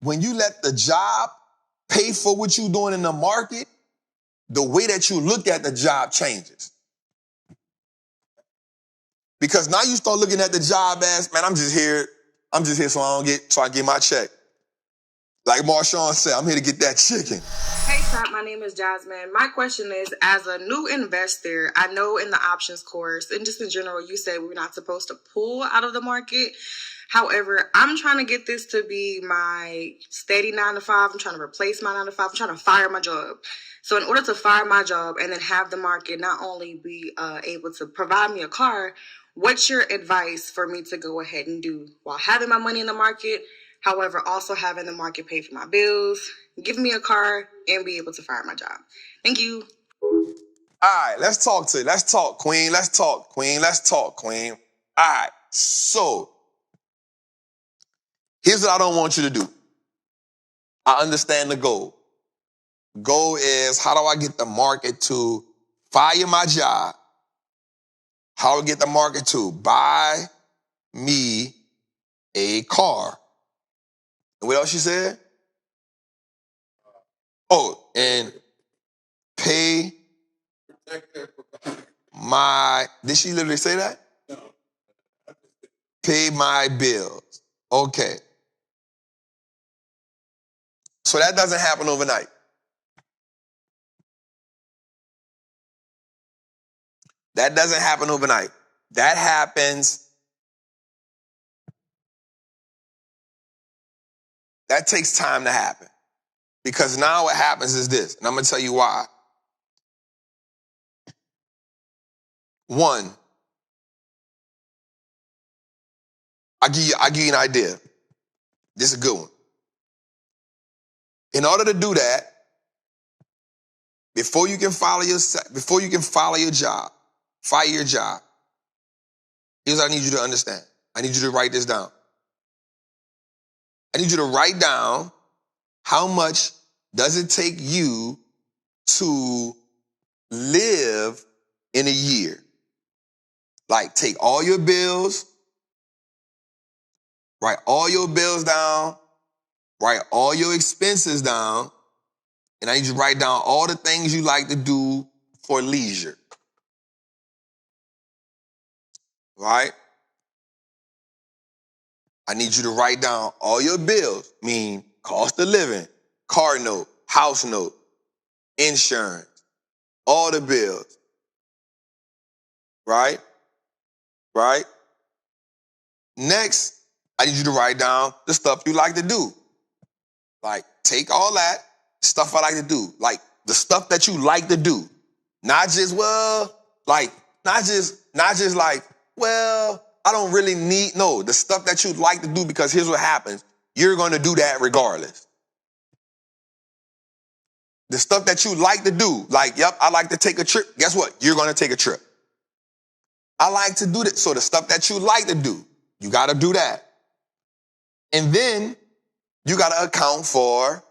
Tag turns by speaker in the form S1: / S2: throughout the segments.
S1: when you let the job pay for what you're doing in the market, the way that you look at the job changes. Because now you start looking at the job as, man, I'm just here so I get my check. Like Marshawn said, I'm here to get that chicken.
S2: Hey, Sap, my name is Jasmine. My question is, as a new investor, I know in the options course, and just in general, you said we're not supposed to pull out of the market. However, I'm trying to get this to be my steady 9 to 5. I'm trying to replace my 9 to 5. I'm trying to fire my job. So in order to fire my job and then have the market not only be able to provide me a car, what's your advice for me to go ahead and do while having my money in the market? However, also having the market pay for my bills, give me a car, and be able to fire my job. Thank you.
S1: All right, let's talk, Queen. Let's talk, Queen. All right, so here's what I don't want you to do. I understand the goal. Goal is, how do I get the market to fire my job? How do I get the market to buy me a car? And what else you said? Oh, and pay my, did she literally say that? No. Pay my bills. Okay. So that doesn't happen overnight. That doesn't happen overnight. That happens, that takes time to happen. Because now what happens is this, and I'm going to tell you why. One, I'll give you an idea. This is a good one. In order to do that, before you can fire your job, here's what I need you to understand. I need you to write this down. I need you to write down how much does it take you to live in a year. Like, take all your bills, write all your bills down, write all your expenses down, and I need you to write down all the things you like to do for leisure. Right? I need you to write down all your bills, mean cost of living, car note, house note, insurance, all the bills. Right? Right? Next, I need you to write down the stuff you like to do. Like, take all that stuff I like to do. Like, the stuff that you like to do. Not just, I don't really need, no, the stuff that you like to do, because here's what happens. You're going to do that regardless. The stuff that you like to do, like, yep, I like to take a trip. Guess what? You're going to take a trip. I like to do that. So the stuff that you like to do, you got to do that. And then you got to account for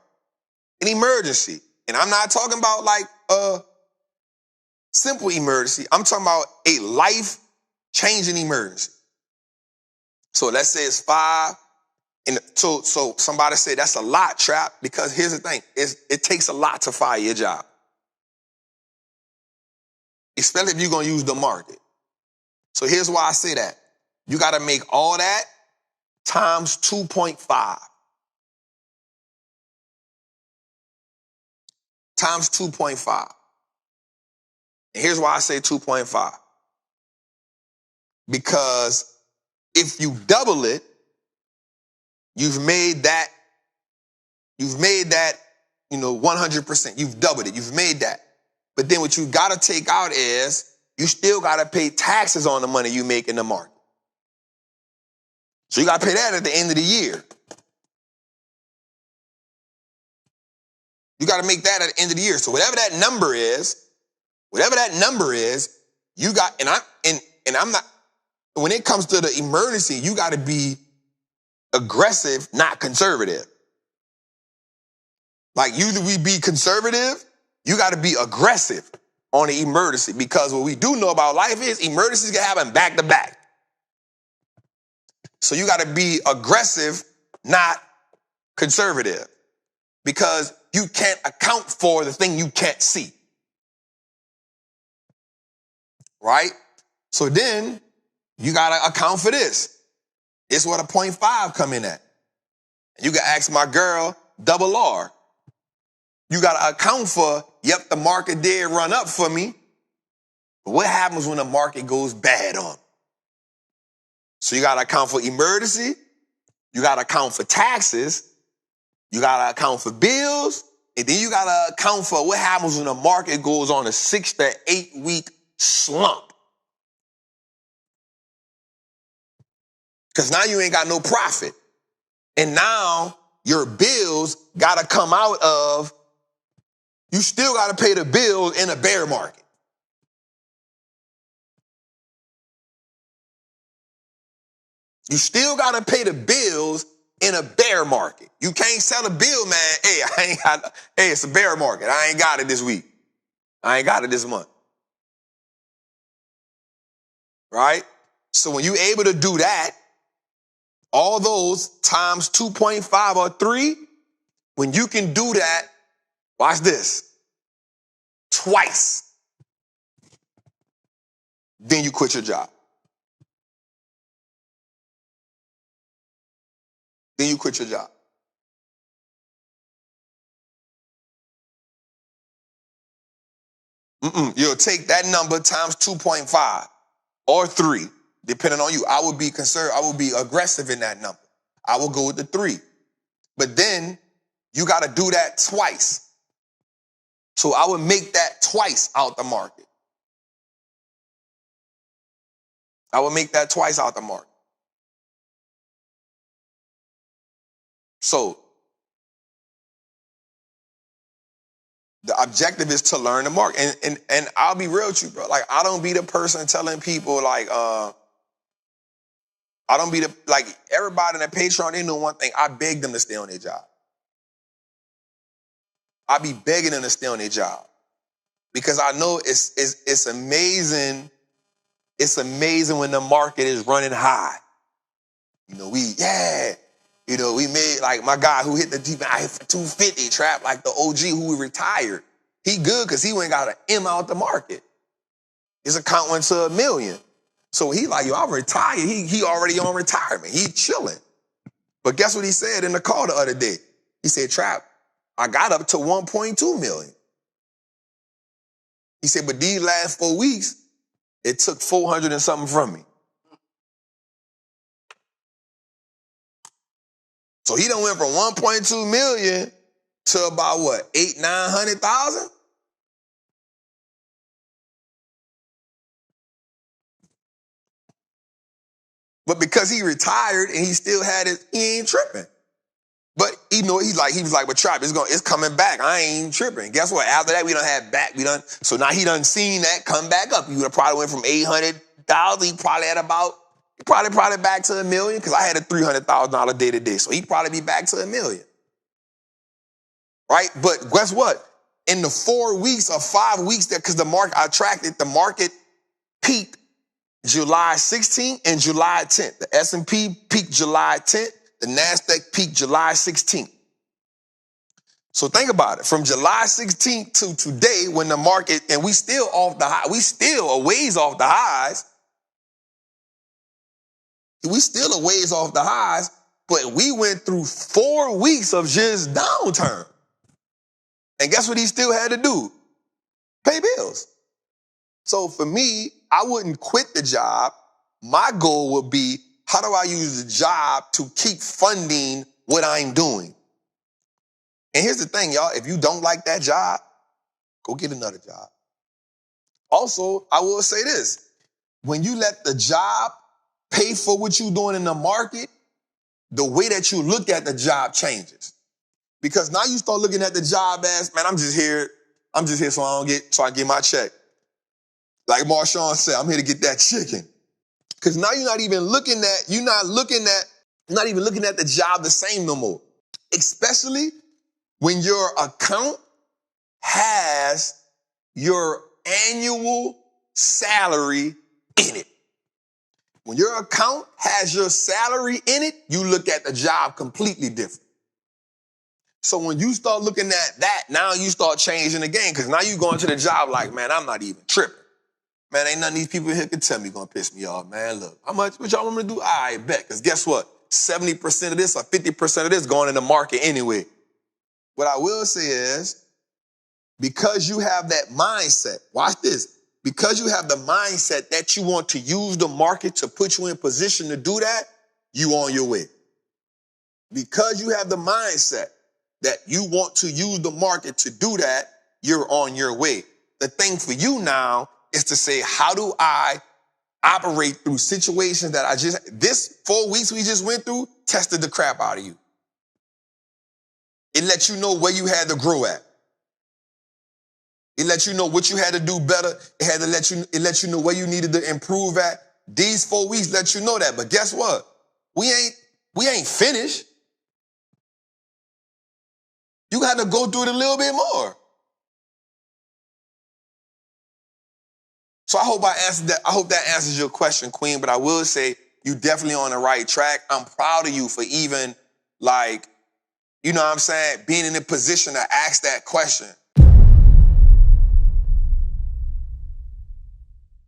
S1: an emergency. And I'm not talking about like a simple emergency. I'm talking about a life-changing emergency. So let's say it's 5. And so somebody said that's a lot, Trap, because here's the thing. It takes a lot to fire your job. Especially if you're going to use the market. So here's why I say that. You got to make all that times 2.5. Times 2.5. And here's why I say 2.5. Because if you double it, you've made that, 100%. You've doubled it. You've made that. But then what you got to take out is you still got to pay taxes on the money you make in the market. So you got to pay that at the end of the year. You got to make that at the end of the year. So whatever that number is, you got, and I'm not, when it comes to the emergency, you got to be aggressive, not conservative. Like, we be conservative, you got to be aggressive on the emergency, because what we do know about life is emergencies can happen back to back. So you got to be aggressive, not conservative because you can't account for the thing you can't see. Right? So then you got to account for this. It's what a 0.5 come in at. You can ask my girl, double R. You got to account for, yep, the market did run up for me. But what happens when the market goes bad on? So you got to account for emergency. You got to account for taxes. You got to account for bills. And then you got to account for what happens when the market goes on a 6 to 8 week slump. Because now you ain't got no profit. And now your bills got to come out of, you still got to pay the bills in a bear market. You still got to pay the bills in a bear market. You can't sell a bill, man. Hey, it's a bear market. I ain't got it this week. I ain't got it this month. Right? So when you able to do that, all those times 2.5 or 3, when you can do that, watch this, twice, then you quit your job. Then you quit your job. You'll take that number times 2.5 or 3, depending on you. I would be aggressive in that number. I will go with the 3. But then you got to do that twice. So I would make that twice out the market. I would make that twice out the market. So the objective is to learn the market. And I'll be real with you, bro. Like, I don't be the person telling people like, everybody in the Patreon, they know one thing. I beg them to stay on their job. I be begging them to stay on their job. Because I know it's amazing. It's amazing when the market is running high. We made, like, my guy who hit the deep, I hit for 250 trap, like the OG who retired. He good because he went got an M out the market. His account went to $1 million. So he like, I'm retired. He already on retirement. He chilling. But guess what he said in the call the other day? He said, Trap, I got up to 1.2 million. He said, but these last 4 weeks, it took 400 and something from me. So he done went from 1.2 million to about what, 800,000-900,000? But because he retired and he still had it, he ain't tripping. But he was like, but Trap, it's coming back. I ain't tripping. Guess what? After that, we done had back. So now he done seen that come back up. He would have probably went from 800,000. He probably had probably back to $1 million because I had a $300,000 day to day. So he'd probably be back to $1 million. Right? But guess what? In the 4 weeks or 5 weeks because the market peaked July 16th and July 10th. The S&P peaked July 10th. The NASDAQ peaked July 16th. So think about it. From July 16th to today when the market, and we still off the high, we still a ways off the highs. We still a ways off the highs, but we went through 4 weeks of just downturn. And guess what he still had to do? Pay bills. So for me, I wouldn't quit the job. My goal would be, how do I use the job to keep funding what I'm doing? And here's the thing, y'all. If you don't like that job, go get another job. Also, I will say this. When you let the job pay for what you're doing in the market, the way that you look at the job changes. Because now you start looking at the job as, man, I'm just here so I get my check. Like Marshawn said, I'm here to get that chicken. Because now you're not even looking at the job the same no more. Especially when your account has your annual salary in it. When your account has your salary in it, you look at the job completely different. So when you start looking at that, now you start changing the game, because now you going to the job like, man, I'm not even tripping. Man, ain't none of these people here can tell me gonna piss me off, man. Look, how much, what y'all want me to do? I bet, because guess what? 70% of this or 50% of this going in the market anyway. What I will say is, because you have that mindset, watch this, because you have the mindset that you want to use the market to put you in position to do that, you on your way. Because you have the mindset that you want to use the market to do that, you're on your way. The thing for you now is to say, how do I operate through situations that this 4 weeks we just went through tested the crap out of you. It let you know where you had to grow at. It let you know what you had to do better. It let you know where you needed to improve at. These 4 weeks let you know that. But guess what? We ain't finished. You got to go through it a little bit more. So I hope I answered that. I hope that answers your question, Queen. But I will say you definitely on the right track. I'm proud of you for even, like, you know what I'm saying, being in a position to ask that question.